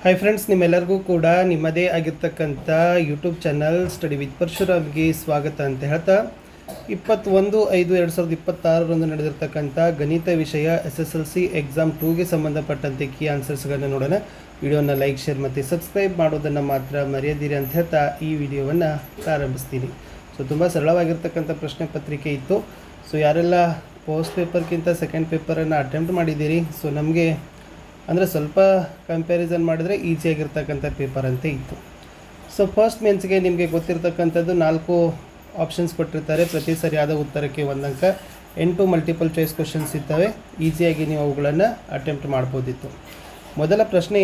Hi friends, ನಿಮ್ಮೆಲ್ಲರಿಗೂ ಕೂಡ ನಿಮ್ಮದೇ ಆಗಿರ್ತಕ್ಕಂಥ ಯೂಟ್ಯೂಬ್ ಚಾನಲ್ ಸ್ಟಡಿ ವಿತ್ ಪರಶುರಾಮ್ಗೆ ಸ್ವಾಗತ ಅಂತ ಹೇಳ್ತಾ 21/5/2026 ನಡೆದಿರ್ತಕ್ಕಂಥ ಗಣಿತ ವಿಷಯ SSLC ಎಕ್ಸಾಮ್ 2ಗೆ ಸಂಬಂಧಪಟ್ಟಂತೆ ಕೀ ಆನ್ಸರ್ಸ್ಗಳನ್ನು ನೋಡೋಣ. ವಿಡಿಯೋನ ಲೈಕ್, ಶೇರ್ ಮತ್ತು ಸಬ್ಸ್ಕ್ರೈಬ್ ಮಾಡೋದನ್ನು ಮಾತ್ರ ಮರೆಯದಿರಿ ಅಂತ ಹೇಳ್ತಾ ಈ ವಿಡಿಯೋವನ್ನು ಪ್ರಾರಂಭಿಸ್ತೀನಿ. ಸೊ ತುಂಬ ಸರಳವಾಗಿರ್ತಕ್ಕಂಥ ಪ್ರಶ್ನೆ ಪತ್ರಿಕೆ ಇತ್ತು. ಸೊ ಯಾರೆಲ್ಲ ಫಸ್ಟ್ ಪೇಪರ್ಗಿಂತ ಸೆಕೆಂಡ್ ಪೇಪರನ್ನು ಅಟೆಂಪ್ಟ್ ಮಾಡಿದ್ದೀರಿ, ಸೊ ನಮಗೆ ಅಂದರೆ ಸ್ವಲ್ಪ ಕಂಪ್ಯಾರಿಸನ್ ಮಾಡಿದರೆ ಈಸಿಯಾಗಿರ್ತಕ್ಕಂಥ ಪೇಪರ್ ಅಂತ ಇತ್ತು. ಸೊ ಫಸ್ಟ್ ಮೇನ್ಸ್ಗೆ ನಿಮಗೆ ಗೊತ್ತಿರ್ತಕ್ಕಂಥದ್ದು 4 ಆಪ್ಷನ್ಸ್ ಕೊಟ್ಟಿರ್ತಾರೆ. ಪ್ರತಿ ಸರಿಯಾದ ಉತ್ತರಕ್ಕೆ 1 ಅಂಕ. 8 ಮಲ್ಟಿಪಲ್ ಚಾಯ್ಸ್ ಕ್ವಶನ್ಸ್ ಇರ್ತವೆ. ಈಸಿಯಾಗಿ ನೀವು ಅವುಗಳನ್ನು ಅಟೆಂಪ್ಟ್ ಮಾಡ್ಬೋದಿತ್ತು. ಮೊದಲ ಪ್ರಶ್ನೆ,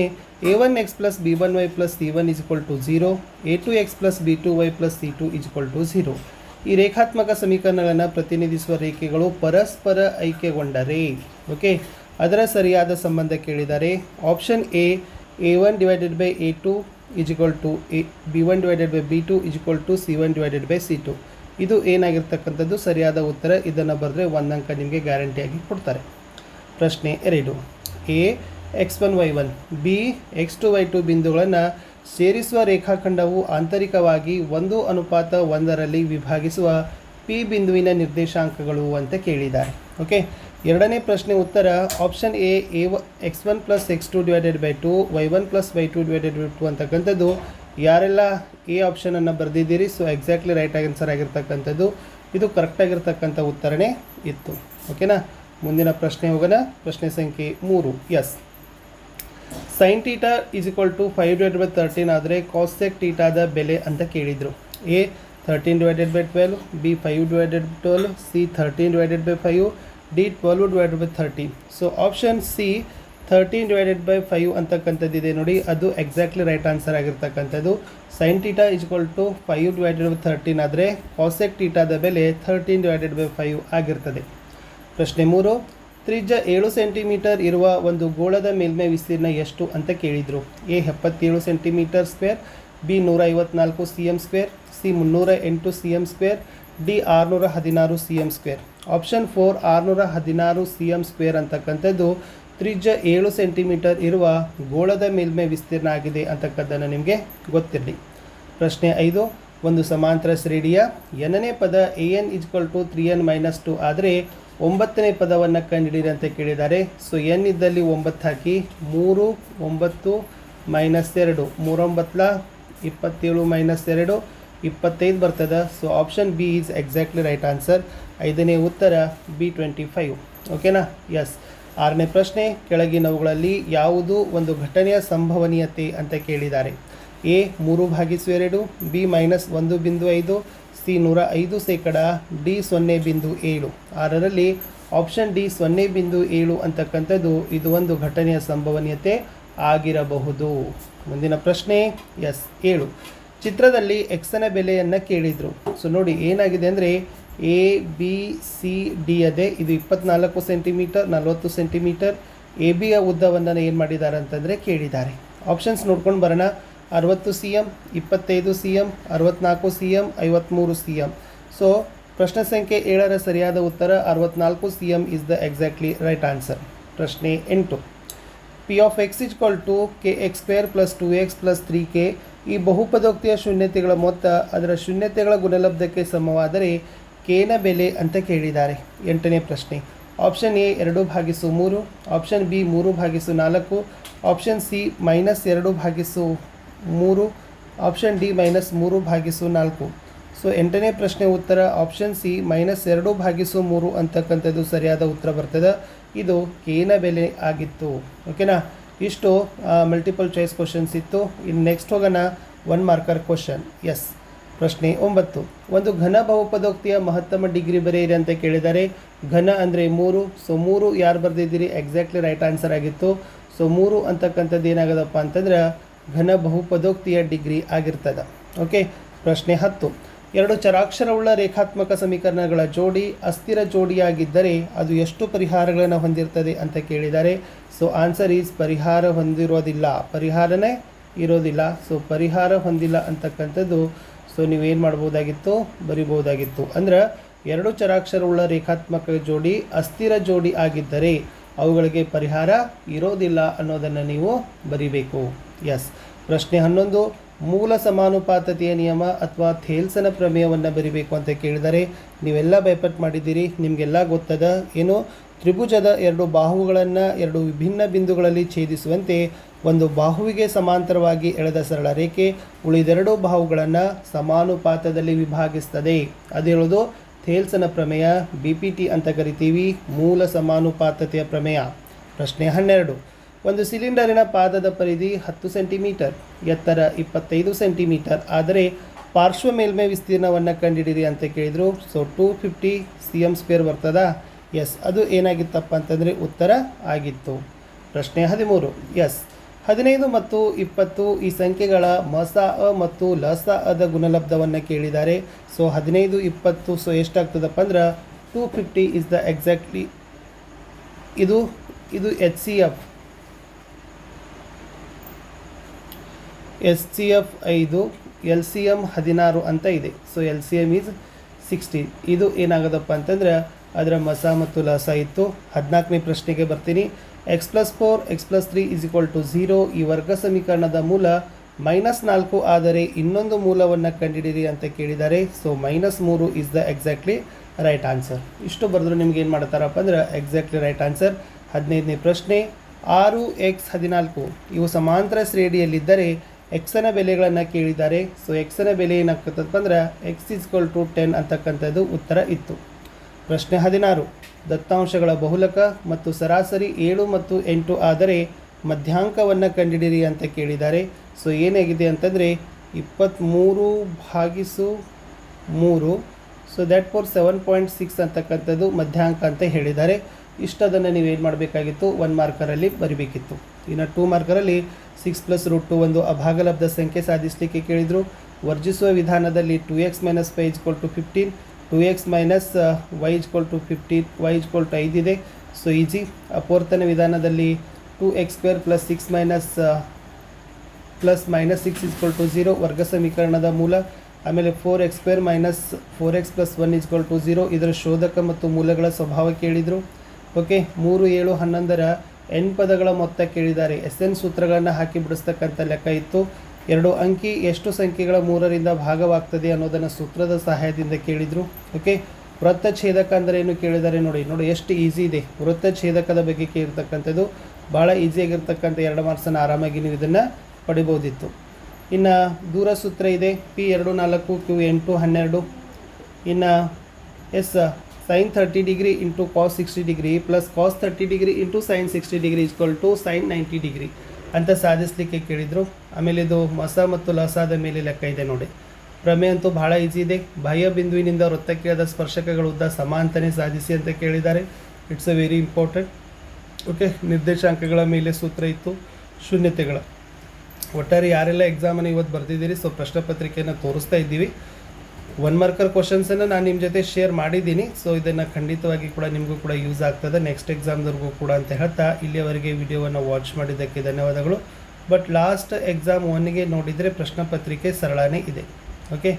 a1x + b1y + c1 = 0, a2x + b2y + c2 = 0. ಈ ರೇಖಾತ್ಮಕ ಸಮೀಕರಣಗಳನ್ನು ಪ್ರತಿನಿಧಿಸುವ ರೇಖೆಗಳು ಪರಸ್ಪರ ಐಕ್ಯಗೊಂಡರೆ ಓಕೆ ಅದರ ಸರಿಯಾದ ಸಂಬಂಧ ಕೇಳಿದ್ದಾರೆ. Option A, a1/a2 = b1/b2 = c1/c2. ಇದು ಏನಾಗಿರ್ತಕ್ಕಂಥದ್ದು ಸರಿಯಾದ ಉತ್ತರ. ಇದನ್ನು ಬರೆದ್ರೆ 1 ಅಂಕ ನಿಮಗೆ ಗ್ಯಾರಂಟಿಯಾಗಿ ಕೊಡ್ತಾರೆ. ಪ್ರಶ್ನೆ 2, a x1 y1 b x2 y2 ಬಿಂದುಗಳನ್ನು ಸೇರಿಸುವ ರೇಖಾಖಂಡವು ಆಂತರಿಕವಾಗಿ 1:1 ವಿಭಾಗಿಸುವ p ಬಿಂದುವಿನ ನಿರ್ದೇಶಾಂಕಗಳು ಅಂತ ಕೇಳಿದ್ದಾರೆ. ಓಕೆ, ಎರಡನೇ ಪ್ರಶ್ನೆ ಉತ್ತರ option A, x1 + x2/2 y1 + y2/2 ಅಂತಕ್ಕಂಥದ್ದು ಯಾರೆಲ್ಲ ಎ ಆಪ್ಷನನ್ನು ಬರೆದಿದ್ದೀರಿ, ಸೊ ಎಕ್ಸಾಕ್ಟ್ಲಿ ರೈಟ್ ಆನ್ಸರ್ ಆಗಿರ್ತಕ್ಕಂಥದ್ದು. ಇದು ಕರೆಕ್ಟಾಗಿರ್ತಕ್ಕಂಥ ಉತ್ತರನೇ ಇತ್ತು. ಓಕೆನಾ, ಮುಂದಿನ ಪ್ರಶ್ನೆ ಹೋಗೋಣ. ಪ್ರಶ್ನೆ ಸಂಖ್ಯೆ 3, ಎಸ್ sin θ = 5/13 ಆದರೆ cosec θದ ಬೆಲೆ ಅಂತ ಕೇಳಿದರು. A 13/12, B 5/12, C 13/5, D 12/30. So option C 13/5 ಅಂತಕ್ಕಂಥದ್ದಿದೆ ನೋಡಿ, ಅದು ಎಕ್ಸಾಕ್ಟ್ಲಿ ರೈಟ್ ಆನ್ಸರ್ ಆಗಿರ್ತಕ್ಕಂಥದ್ದು. sin θ = 5/13 ಆದರೆ cosec θದ ಬೆಲೆ 13/5 ಆಗಿರ್ತದೆ. ಪ್ರಶ್ನೆ 3, ತ್ರಿಜ್ಯ 7 ಸೆಂಟಿಮೀಟರ್ ಇರುವ ಒಂದು ಗೋಳದ ಮೇಲ್ಮೈ ವಿಸ್ತೀರ್ಣ ಎಷ್ಟು ಅಂತ ಕೇಳಿದರು. A 77 cm², B 154 cm², C 308 cm², D 616 cm². Option 4 616 cm² ಅಂತಕ್ಕಂಥದ್ದು ತ್ರಿಜ್ಯ 7 ಸೆಂಟಿಮೀಟರ್ ಇರುವ ಗೋಳದ ಮೇಲ್ಮೈ ವಿಸ್ತೀರ್ಣ ಆಗಿದೆ ಅಂತಕ್ಕಂಥದ್ದು ನಿಮಗೆ ಗೊತ್ತಿರಲಿ. ಪ್ರಶ್ನೆ 5, ಒಂದು ಸಮಾಂತರ ಶ್ರೇಣಿಯ nನೇ ಪದ an = 3n - 2 ಆದರೆ 9ನೇ ಪದವನ್ನು ಕಂಡುಹಿಡಿಯಿರಿ ಅಂತ ಕೇಳಿದ್ದಾರೆ. ಸೊ n ಇದ್ದಲ್ಲಿ 9 ಹಾಕಿ, 3 9 -2 3 9 27 - 2 25 ಬರ್ತದೆ. So option B is exactly right answer. 5ನೇ ಉತ್ತರ ಬಿ 25. ಓಕೆನಾ, ಎಸ್. 6ನೇ ಪ್ರಶ್ನೆ, ಕೆಳಗಿನವುಗಳಲ್ಲಿ ಯಾವುದು ಒಂದು ಘಟನೆಯ ಸಂಭವನೀಯತೆ ಅಂತ ಕೇಳಿದ್ದಾರೆ. A 3/2, B -1.5, C 105%, D 0.7. 6ರಲ್ಲಿ ಆಪ್ಷನ್ ಡಿ 0.7 ಅಂತಕ್ಕಂಥದ್ದು ಇದು ಒಂದು ಘಟನೆಯ ಸಂಭವನೀಯತೆ ಆಗಿರಬಹುದು. ಮುಂದಿನ ಪ್ರಶ್ನೆ, ಎಸ್ 7, ಚಿತ್ರದಲ್ಲಿ ಎಕ್ಸನ ಬೆಲೆಯನ್ನು ಕೇಳಿದರು. ಸೊ ನೋಡಿ ಏನಾಗಿದೆ ಅಂದರೆ ಎ ಬಿ ಸಿ ಡಿ ಅದೇ, ಇದು 24 ಸೆಂಟಿಮೀಟರ್ 40 ಸೆಂಟಿಮೀಟರ್. ಎ ಬಿಯ ಉದ್ದವನ್ನು ಏನು ಮಾಡಿದ್ದಾರೆ ಅಂತಂದರೆ ಕೇಳಿದ್ದಾರೆ. ಆಪ್ಷನ್ಸ್ ನೋಡ್ಕೊಂಡು ಬರೋಣ. 60 cm, 25 cm, 64 cm, 53 cm. So ಪ್ರಶ್ನೆ ಸಂಖ್ಯೆ 7ರ ಸರಿಯಾದ ಉತ್ತರ 64 cm is the exactly right answer. ಪ್ರಶ್ನೆ 8, p of x = kx² + 2x + 3k. ಈ ಬಹುಪದೋಕ್ತಿಯ ಶೂನ್ಯತೆಗಳ ಮೊತ್ತ ಅದರ ಶೂನ್ಯತೆಗಳ ಗುಣಲಬ್ಧಕ್ಕೆ ಸಮವಾದರೆ k ನ ಬೆಲೆ ಅಂತ ಕೇಳಿದ್ದಾರೆ. 8ನೇ ಪ್ರಶ್ನೆ, option A 2/3, option B 3/4, option C -2/3, option D -3/4. So 8ನೇ ಪ್ರಶ್ನೆ ಉತ್ತರ ಆಪ್ಷನ್ ಸಿ -2/3 ಅಂತಕ್ಕಂಥದ್ದು ಸರಿಯಾದ ಉತ್ತರ ಬರ್ತದೆ. ಇದು ಕೆ ನ ಬೆಲೆ ಆಗಿತ್ತು. ಓಕೆನಾ, ಇಷ್ಟು ಮಲ್ಟಿಪಲ್ ಚಾಯ್ಸ್ ಕ್ವಶನ್ಸ್ ಇತ್ತು. ಇನ್ನು ನೆಕ್ಸ್ಟ್ ಹೋಗೋಣ 1 ಮಾರ್ಕರ್ ಕ್ವಶನ್. ಎಸ್, ಪ್ರಶ್ನೆ 9, ಒಂದು ಘನ ಬಹುಪದೋಕ್ತಿಯ ಮಹತ್ತಮ ಡಿಗ್ರಿ ಬರೆಯಿರಿ ಅಂತ ಕೇಳಿದ್ದಾರೆ. ಘನ ಅಂದರೆ 3. ಸೊ 3 ಯಾರು ಬರೆದಿದ್ದೀರಿ, ಎಕ್ಸಾಕ್ಟ್ಲಿ ರೈಟ್ ಆನ್ಸರ್ ಆಗಿತ್ತು. ಸೊ 3 ಅಂತಕ್ಕಂಥದ್ದು ಏನಾಗೋದಪ್ಪ ಅಂತಂದ್ರೆ ಘನ ಬಹುಪದೋಕ್ತಿಯ ಡಿಗ್ರಿ ಆಗಿರ್ತದೆ. ಓಕೆ, ಪ್ರಶ್ನೆ 10, 2 ಚರಾಕ್ಷರವುಳ್ಳ ರೇಖಾತ್ಮಕ ಸಮೀಕರಣಗಳ ಜೋಡಿ ಅಸ್ಥಿರ ಜೋಡಿಯಾಗಿದ್ದರೆ ಅದು ಎಷ್ಟು ಪರಿಹಾರಗಳನ್ನು ಹೊಂದಿರ್ತದೆ ಅಂತ ಕೇಳಿದ್ದಾರೆ. ಸೊ ಆನ್ಸರ್ ಈಸ್ ಪರಿಹಾರ ಹೊಂದಿರೋದಿಲ್ಲ, ಪರಿಹಾರನೇ ಇರೋದಿಲ್ಲ. ಸೊ ಪರಿಹಾರ ಹೊಂದಿಲ್ಲ ಅಂತಕ್ಕಂಥದ್ದು ಸೊ ನೀವೇನು ಮಾಡ್ಬೋದಾಗಿತ್ತು, ಬರಿಬೋದಾಗಿತ್ತು. ಅಂದ್ರೆ 2 ಚರಾಕ್ಷರವುಳ್ಳ ರೇಖಾತ್ಮಕ ಜೋಡಿ ಅಸ್ಥಿರ ಜೋಡಿ ಆಗಿದ್ದರೆ ಅವುಗಳಿಗೆ ಪರಿಹಾರ ಇರೋದಿಲ್ಲ ಅನ್ನೋದನ್ನು ನೀವು ಬರಿಬೇಕು. ಎಸ್. ಪ್ರಶ್ನೆ 11, ಮೂಲ ಸಮಾನುಪಾತತೆಯ ನಿಯಮ ಅಥವಾ ಥೇಲ್ಸನ ಪ್ರಮೇಯವನ್ನು ಬರಿಬೇಕು ಅಂತ ಕೇಳಿದರೆ ನೀವೆಲ್ಲ ಬೈಪಟ್ ಮಾಡಿದ್ದೀರಿ, ನಿಮಗೆಲ್ಲ ಗೊತ್ತದ. ಏನು, ತ್ರಿಭುಜದ ಎರಡು ಬಾಹುಗಳನ್ನು ಎರಡು ವಿಭಿನ್ನ ಬಿಂದುಗಳಲ್ಲಿ ಛೇದಿಸುವಂತೆ ಒಂದು ಬಾಹುವಿಗೆ ಸಮಾಂತರವಾಗಿ ಎಳೆದ ಸರಳ ರೇಖೆ ಉಳಿದೆರಡು ಬಾಹುಗಳನ್ನು ಸಮಾನುಪಾತದಲ್ಲಿ ವಿಭಾಗಿಸ್ತದೆ. ಅದು ಹೇಳೋದು ಥೇಲ್ಸನ ಪ್ರಮೇಯ, BPT ಅಂತ ಕರಿತೀವಿ, ಮೂಲ ಸಮಾನುಪಾತತೆಯ ಪ್ರಮೇಯ. ಪ್ರಶ್ನೆ 12, ಒಂದು ಸಿಲಿಂಡರಿನ ಪಾದದ ಪರಿಧಿ 10 ಸೆಂಟಿಮೀಟರ್, ಎತ್ತರ 25 ಸೆಂಟಿಮೀಟರ್ ಆದರೆ ಪಾರ್ಶ್ವ ಮೇಲ್ಮೈ ವಿಸ್ತೀರ್ಣವನ್ನು ಕಂಡುಹಿಡಿಯಿರಿ ಅಂತ ಕೇಳಿದರು. ಸೊ 250 cm² ಬರ್ತದಾ? ಎಸ್, ಅದು ಏನಾಗಿತ್ತಪ್ಪ ಅಂತಂದರೆ ಉತ್ತರ ಆಗಿತ್ತು. ಪ್ರಶ್ನೆ 13, ಎಸ್, 15 ಮತ್ತು 20 ಈ ಸಂಖ್ಯೆಗಳ ಮಸಾ ಮತ್ತು ಲಸಾದ ಗುಣಲಬ್ಧವನ್ನು ಕೇಳಿದ್ದಾರೆ. ಸೊ 15, 20, ಸೊ ಎಷ್ಟಾಗ್ತದಪ್ಪ ಅಂದ್ರೆ 250 ಇಸ್ ದ ಎಕ್ಸಾಕ್ಟ್ಲಿ ಇದು HCF 5, LCM 16 ಅಂತ ಇದೆ. So LCM is 16. ಇದು ಏನಾಗೋದಪ್ಪ ಅಂತಂದ್ರೆ ಅದರ ಮಸ ಮತ್ತು ಲಸ ಇತ್ತು. 14ನೇ ಪ್ರಶ್ನೆಗೆ ಬರ್ತೀನಿ. x+4 x+3 = 0 ಈ ವರ್ಗ ಸಮೀಕರಣದ ಮೂಲ -4 ಆದರೆ ಇನ್ನೊಂದು ಮೂಲವನ್ನು ಕಂಡುಹಿಡಿಯಿರಿ ಅಂತ ಕೇಳಿದ್ದಾರೆ. So -3 is the exactly right answer. ಇಷ್ಟು ಬರೆದ್ರು ನಿಮ್ಗೆ ಏನು ಮಾಡ್ತಾರಪ್ಪ ಅಂದ್ರೆ ಎಕ್ಸಾಕ್ಟ್ಲಿ ರೈಟ್ ಆನ್ಸರ್. 15ನೇ ಪ್ರಶ್ನೆ, 6 x 14 ಇವು ಸಮಾಂತರ ಶ್ರೇಣಿಯಲ್ಲಿದ್ದರೆ ಎಕ್ಸನ ಬೆಲೆಗಳನ್ನು ಕೇಳಿದ್ದಾರೆ. ಸೊ ಎಕ್ಸನ ಬೆಲೆ ಏನಾಗ್ತದಪ್ಪ ಅಂದ್ರೆ x = 10 ಅಂತಕ್ಕಂಥದ್ದು ಉತ್ತರ ಇತ್ತು. ಪ್ರಶ್ನೆ 16, ದತ್ತಾಂಶಗಳ ಬಹುಲಕ ಮತ್ತು ಸರಾಸರಿ 7 ಮತ್ತು 8 ಆದರೆ ಮಧ್ಯಾಂಕವನ್ನು ಕಂಡುಹಿಡಿಯಿರಿ ಅಂತ ಕೇಳಿದ್ದಾರೆ. ಸೊ ಏನಾಗಿದೆ ಅಂತಂದರೆ 23/3, ಸೊ ದ್ಯಾಟ್ ಫಾರ್ 7.6 ಅಂತಕ್ಕಂಥದ್ದು ಮಧ್ಯಾಂಕ ಅಂತ ಹೇಳಿದ್ದಾರೆ. ಇಷ್ಟದನ್ನು ನೀವೇನು ಮಾಡಬೇಕಾಗಿತ್ತು, 1 ಮಾರ್ಕರಲ್ಲಿ ಬರಿಬೇಕಿತ್ತು. ಇನ್ನು 2 ಮಾರ್ಕರಲ್ಲಿ 6 + √2 ಒಂದು ಅಭಾಗಲಬ್ಧ ಸಂಖ್ಯೆ ಸಾಧಿಸಲಿಕ್ಕೆ ಕೇಳಿದರು. ವರ್ಜಿಸುವ ವಿಧಾನದಲ್ಲಿ 2x - y = 15, 2x - y = 15, y = 5 ಇದೆ. So easy. ಅಪವರ್ತನ ವಿಧಾನದಲ್ಲಿ 2x² + 6 + -6 = 0 ವರ್ಗ ಸಮೀಕರಣದ ಮೂಲ. ಆಮೇಲೆ 4x² - 4x + 1 = 0 ಇದರ ಶೋಧಕ ಮತ್ತು ಮೂಲಗಳ ಸ್ವಭಾವ ಕೇಳಿದರು. ಓಕೆ. 3, 7, 11ರ n ಪದಗಳ ಮೊತ್ತ ಕೇಳಿದ್ದಾರೆ. SN ಸೂತ್ರಗಳನ್ನು ಹಾಕಿ ಬಿಡಿಸ್ತಕ್ಕಂಥ ಲೆಕ್ಕ ಇತ್ತು. 2 ಅಂಕಿ ಎಷ್ಟು ಸಂಖ್ಯೆಗಳ 3ರಿಂದ ಭಾಗವಾಗ್ತದೆ ಅನ್ನೋದನ್ನು ಸೂತ್ರದ ಸಹಾಯದಿಂದ ಕೇಳಿದರು. ಓಕೆ. ವೃತ್ತ ಛೇದಕ ಅಂದರೆ ಏನು ಕೇಳಿದ್ದಾರೆ. ನೋಡಿ ಎಷ್ಟು ಈಸಿ ಇದೆ. ವೃತ್ತ ಛೇದಕದ ಬಗ್ಗೆ ಕೇಳಿರ್ತಕ್ಕಂಥದ್ದು ಭಾಳ ಈಸಿಯಾಗಿರ್ತಕ್ಕಂಥ 2 ಮಾರ್ಕ್ಸನ್ನು ಆರಾಮಾಗಿ ನೀವು ಇದನ್ನು ಪಡಿಬೋದಿತ್ತು. ಇನ್ನು ದೂರ ಸೂತ್ರ ಇದೆ, P24 Q8 12. ಇನ್ನು S sin 30 degree × cos 60 degree + cos 30 degree × sin 60 degree = sin 90 degree ಅಂತ ಸಾಧಿಸಲಿಕ್ಕೆ ಕೇಳಿದರು. ಆಮೇಲೆ ಇದು ಮಸ ಮತ್ತು ಲಸಾದ ಮೇಲೆ ಲೆಕ್ಕ ಇದೆ ನೋಡಿ. ಪ್ರಮೇಯ ಅಂತೂ ಭಾಳ ಈಸಿ ಇದೆ. ಬಾಹ್ಯ ಬಿಂದುವಿನಿಂದ ವೃತ್ತಕ್ಕಿಳಿದ ಸ್ಪರ್ಶಕಗಳ ಉದ್ದ ಸಮಾಂತರನೇ ಸಾಧಿಸಿ ಅಂತ ಕೇಳಿದ್ದಾರೆ. It's a very important. Okay. ನಿರ್ದೇಶಾಂಕಗಳ ಮೇಲೆ ಸೂತ್ರ ಇತ್ತು, ಶೂನ್ಯತೆಗಳ. ಒಟ್ಟಾರೆ ಯಾರೆಲ್ಲ ಎಕ್ಸಾಮನ್ನು ಇವತ್ತು ಬರೆದಿದ್ದೀರಿ, ಸೊ ಪ್ರಶ್ನೆ ಪತ್ರಿಕೆಯನ್ನು ತೋರಿಸ್ತಾ ಇದ್ದೀವಿ. 1 ಮಾರ್ಕರ್ ಕ್ವಶನ್ಸನ್ನು ನಾನು ನಿಮ್ಮ ಜೊತೆ ಶೇರ್ ಮಾಡಿದ್ದೀನಿ. ಸೊ ಇದನ್ನು ಖಂಡಿತವಾಗಿ ಕೂಡ ನಿಮಗೂ ಕೂಡ ಯೂಸ್ ಆಗ್ತದೆ ನೆಕ್ಸ್ಟ್ ಎಕ್ಸಾಮ್ದವ್ರಿಗೂ ಕೂಡ ಅಂತ ಹೇಳ್ತಾ ಇಲ್ಲಿಯವರೆಗೆ ವಿಡಿಯೋವನ್ನು ವಾಚ್ ಮಾಡಿದ್ದಕ್ಕೆ ಧನ್ಯವಾದಗಳು. ಬಟ್ ಲಾಸ್ಟ್ ಎಕ್ಸಾಮ್ 1ಗೆ ನೋಡಿದರೆ ಪ್ರಶ್ನೆ ಪತ್ರಿಕೆ ಸರಳನೇ ಇದೆ. ಓಕೆ.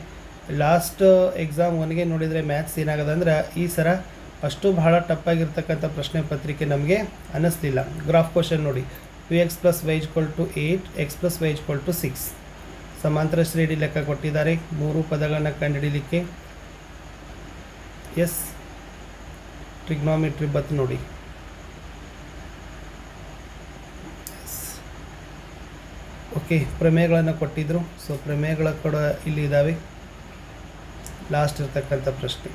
ಲಾಸ್ಟ್ ಎಕ್ಸಾಮ್ 1ಗೆ ನೋಡಿದರೆ ಮ್ಯಾಥ್ಸ್ ಏನಾಗದ ಅಂದ್ರೆ ಈ ಸರ ಅಷ್ಟು ಬಹಳ ಟಫಾಗಿರ್ತಕ್ಕಂಥ ಪ್ರಶ್ನೆ ಪತ್ರಿಕೆ ನಮಗೆ ಅನ್ನಿಸ್ಲಿಲ್ಲ. ಗ್ರಾಫ್ ಕ್ವಶನ್ ನೋಡಿ, 2x + y = 8, x + y = 6. ಸಮಾಂತರ ಶ್ರೇಣಿ ಲೆಕ್ಕ ಕೊಟ್ಟಿದ್ದಾರೆ 3 ಪದಗಳನ್ನು ಕಂಡುಹಿಡಲಿಕ್ಕೆ. ಎಸ್, ಟ್ರಿಗ್ನೋಮೆಟ್ರಿ ಬತ್ ನೋಡಿ. ಓಕೆ. ಪ್ರಮೇಯಗಳನ್ನು ಕೊಟ್ಟಿದ್ದರು. ಸೊ ಪ್ರಮೇಯಗಳ ಕೂಡ ಇಲ್ಲಿ ಇದ್ದಾವೆ. ಲಾಸ್ಟ್ ಇರ್ತಕ್ಕಂಥ ಪ್ರಶ್ನೆ.